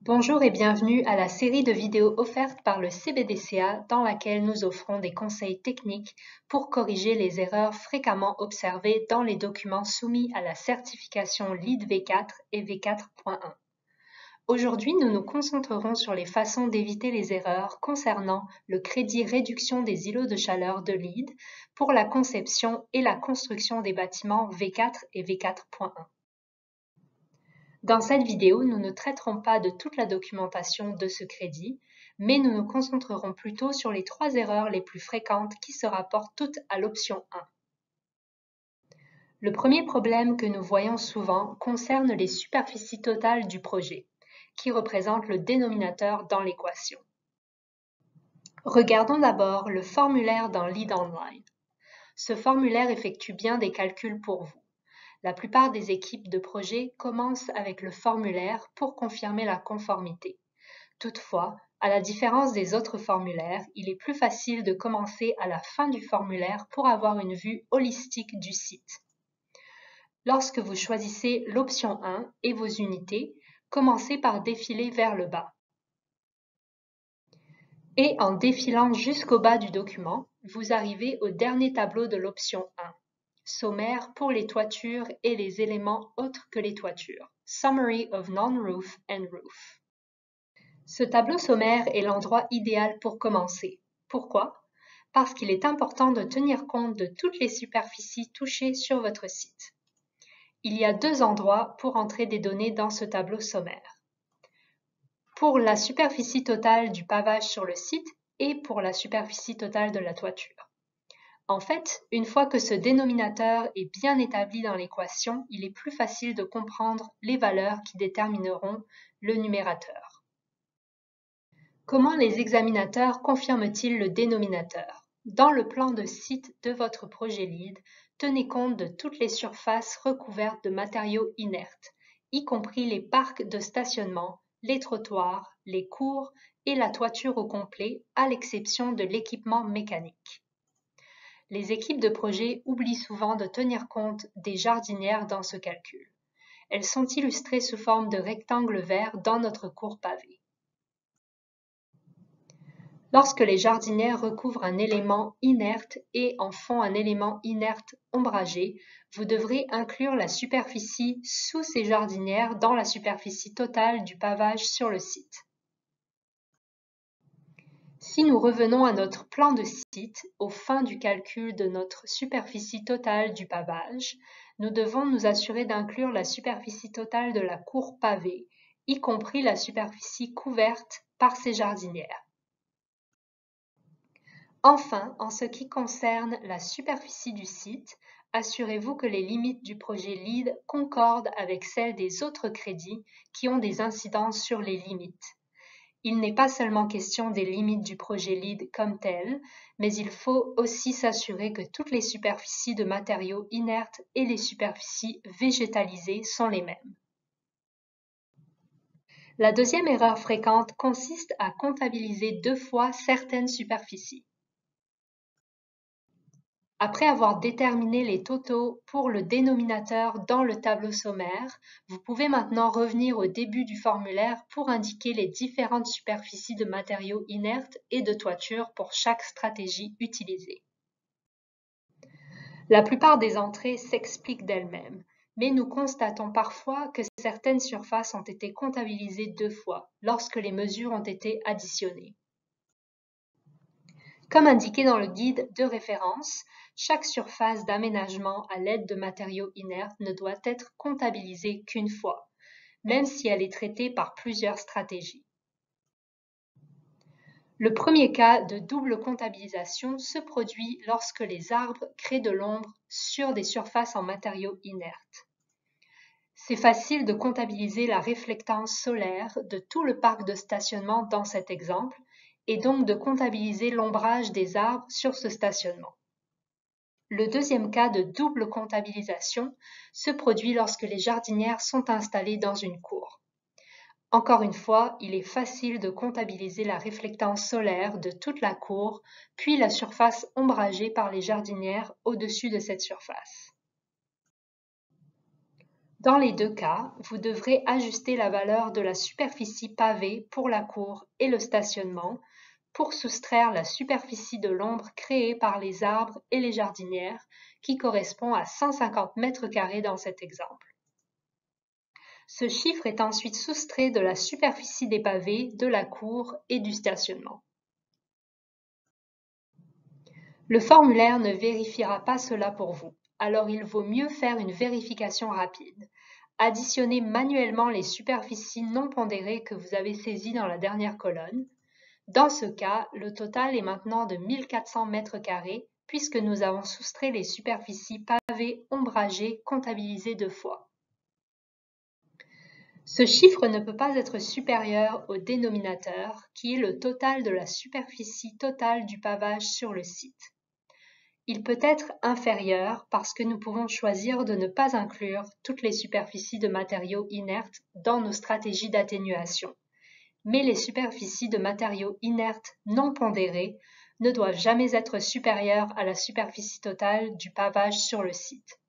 Bonjour et bienvenue à la série de vidéos offertes par le CBDCA dans laquelle nous offrons des conseils techniques pour corriger les erreurs fréquemment observées dans les documents soumis à la certification LEED V4 et V4.1. Aujourd'hui, nous nous concentrerons sur les façons d'éviter les erreurs concernant le crédit réduction des îlots de chaleur de LEED pour la conception et la construction des bâtiments V4 et V4.1. Dans cette vidéo, nous ne traiterons pas de toute la documentation de ce crédit, mais nous nous concentrerons plutôt sur les 3 erreurs les plus fréquentes qui se rapportent toutes à l'option 1. Le premier problème que nous voyons souvent concerne les superficies totales du projet, qui représentent le dénominateur dans l'équation. Regardons d'abord le formulaire dans LEED Online. Ce formulaire effectue bien des calculs pour vous. La plupart des équipes de projet commencent avec le formulaire pour confirmer la conformité. Toutefois, à la différence des autres formulaires, il est plus facile de commencer à la fin du formulaire pour avoir une vue holistique du site. Lorsque vous choisissez l'option 1 et vos unités, commencez par défiler vers le bas. Et en défilant jusqu'au bas du document, vous arrivez au dernier tableau de l'option 1. Sommaire pour les toitures et les éléments autres que les toitures. Summary of non-roof and roof. Ce tableau sommaire est l'endroit idéal pour commencer. Pourquoi? Parce qu'il est important de tenir compte de toutes les superficies touchées sur votre site. Il y a 2 endroits pour entrer des données dans ce tableau sommaire. Pour la superficie totale du pavage sur le site et pour la superficie totale de la toiture. En fait, une fois que ce dénominateur est bien établi dans l'équation, il est plus facile de comprendre les valeurs qui détermineront le numérateur. Comment les examinateurs confirment-ils le dénominateur? Dans le plan de site de votre projet LEED, tenez compte de toutes les surfaces recouvertes de matériaux inertes, y compris les parcs de stationnement, les trottoirs, les cours et la toiture au complet, à l'exception de l'équipement mécanique. Les équipes de projet oublient souvent de tenir compte des jardinières dans ce calcul. Elles sont illustrées sous forme de rectangles verts dans notre cours pavé. Lorsque les jardinières recouvrent un élément inerte et en font un élément inerte ombragé, vous devrez inclure la superficie sous ces jardinières dans la superficie totale du pavage sur le site. Si nous revenons à notre plan de site, aux fins du calcul de notre superficie totale du pavage, nous devons nous assurer d'inclure la superficie totale de la cour pavée, y compris la superficie couverte par ces jardinières. Enfin, en ce qui concerne la superficie du site, assurez-vous que les limites du projet LEED concordent avec celles des autres crédits qui ont des incidences sur les limites. Il n'est pas seulement question des limites du projet LEED comme tel, mais il faut aussi s'assurer que toutes les superficies de matériaux inertes et les superficies végétalisées sont les mêmes. La deuxième erreur fréquente consiste à comptabiliser 2 fois certaines superficies. Après avoir déterminé les totaux pour le dénominateur dans le tableau sommaire, vous pouvez maintenant revenir au début du formulaire pour indiquer les différentes superficies de matériaux inertes et de toiture pour chaque stratégie utilisée. La plupart des entrées s'expliquent d'elles-mêmes, mais nous constatons parfois que certaines surfaces ont été comptabilisées 2 fois lorsque les mesures ont été additionnées. Comme indiqué dans le guide de référence, chaque surface d'aménagement à l'aide de matériaux inertes ne doit être comptabilisée qu'une fois, même si elle est traitée par plusieurs stratégies. Le premier cas de double comptabilisation se produit lorsque les arbres créent de l'ombre sur des surfaces en matériaux inertes. C'est facile de comptabiliser la réflectance solaire de tout le parc de stationnement dans cet exemple, et donc de comptabiliser l'ombrage des arbres sur ce stationnement. Le deuxième cas de double comptabilisation se produit lorsque les jardinières sont installées dans une cour. Encore une fois, il est facile de comptabiliser la réflectance solaire de toute la cour, puis la surface ombragée par les jardinières au-dessus de cette surface. Dans les deux cas, vous devrez ajuster la valeur de la superficie pavée pour la cour et le stationnement pour soustraire la superficie de l'ombre créée par les arbres et les jardinières, qui correspond à 150 mètres carrés dans cet exemple. Ce chiffre est ensuite soustrait de la superficie des pavés, de la cour et du stationnement. Le formulaire ne vérifiera pas cela pour vous, alors il vaut mieux faire une vérification rapide. Additionnez manuellement les superficies non pondérées que vous avez saisies dans la dernière colonne. Dans ce cas, le total est maintenant de 1400 mètres carrés puisque nous avons soustrait les superficies pavées ombragées comptabilisées 2 fois. Ce chiffre ne peut pas être supérieur au dénominateur, qui est le total de la superficie totale du pavage sur le site. Il peut être inférieur parce que nous pouvons choisir de ne pas inclure toutes les superficies de matériaux inertes dans nos stratégies d'atténuation. Mais les superficies de matériaux inertes non pondérés ne doivent jamais être supérieures à la superficie totale du pavage sur le site.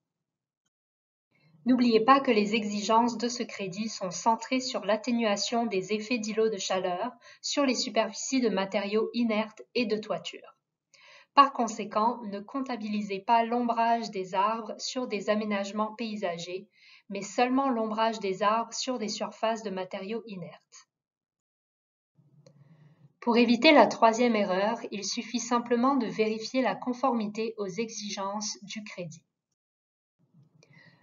N'oubliez pas que les exigences de ce crédit sont centrées sur l'atténuation des effets d'îlots de chaleur sur les superficies de matériaux inertes et de toiture. Par conséquent, ne comptabilisez pas l'ombrage des arbres sur des aménagements paysagers, mais seulement l'ombrage des arbres sur des surfaces de matériaux inertes. Pour éviter la troisième erreur, il suffit simplement de vérifier la conformité aux exigences du crédit.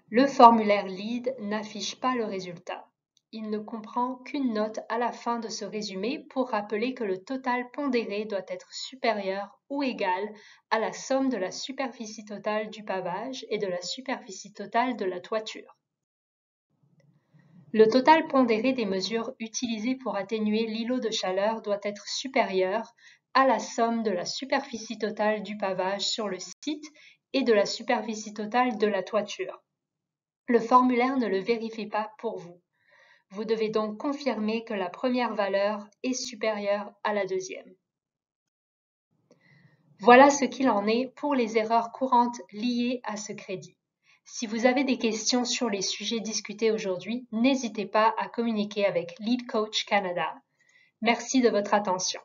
Le formulaire LEED n'affiche pas le résultat. Il ne comprend qu'une note à la fin de ce résumé pour rappeler que le total pondéré doit être supérieur ou égal à la somme de la superficie totale du pavage et de la superficie totale de la toiture. Le total pondéré des mesures utilisées pour atténuer l'îlot de chaleur doit être supérieur à la somme de la superficie totale du pavage sur le site et de la superficie totale de la toiture. Le formulaire ne le vérifie pas pour vous. Vous devez donc confirmer que la première valeur est supérieure à la deuxième. Voilà ce qu'il en est pour les erreurs courantes liées à ce crédit. Si vous avez des questions sur les sujets discutés aujourd'hui, n'hésitez pas à communiquer avec Lead Coach Canada. Merci de votre attention.